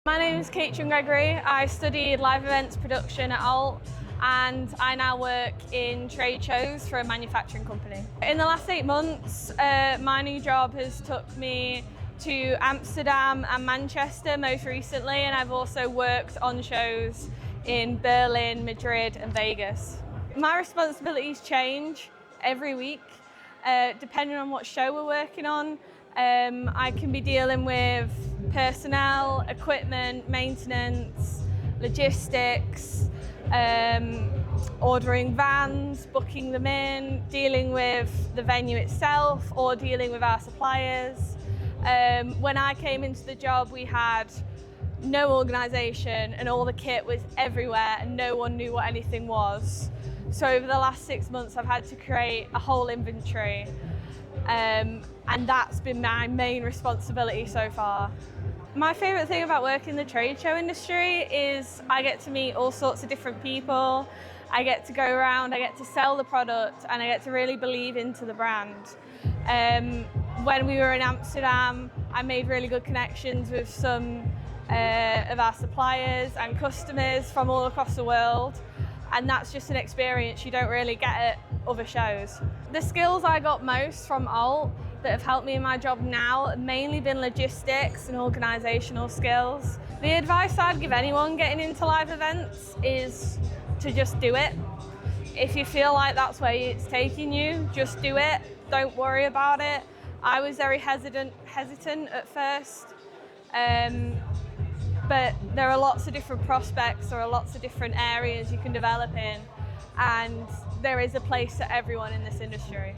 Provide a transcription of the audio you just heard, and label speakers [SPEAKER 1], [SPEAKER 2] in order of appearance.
[SPEAKER 1] My name is Cait Gregory. I studied live events production at Alt and I now work in trade shows for a manufacturing company. In the last 8 months, my new job has took me to Amsterdam and Manchester most recently, and I've also worked on shows in Berlin, Madrid and Vegas. My responsibilities change every week depending on what show we're working on. I can be dealing with personnel, equipment, maintenance, logistics, ordering vans, booking them in, dealing with the venue itself or dealing with our suppliers. When I came into the job, we had no organisation and all the kit was everywhere and no one knew what anything was. So over the last 6 months, I've had to create a whole inventory. And that's been my main responsibility so far. My favourite thing about working in the trade show industry is I get to meet all sorts of different people. I get to go around, I get to sell the product, and I get to really believe into the brand. When we were in Amsterdam, I made really good connections with some of our suppliers and customers from all across the world, and that's just an experience you don't really get at other shows. The skills I got most from Alt that have helped me in my job now have mainly been logistics and organisational skills. The advice I'd give anyone getting into live events is to just do it. If you feel like that's where it's taking you, just do it. Don't worry about it. I was very hesitant at first, but there are lots of different prospects, there are lots of different areas you can develop in, and there is a place for everyone in this industry.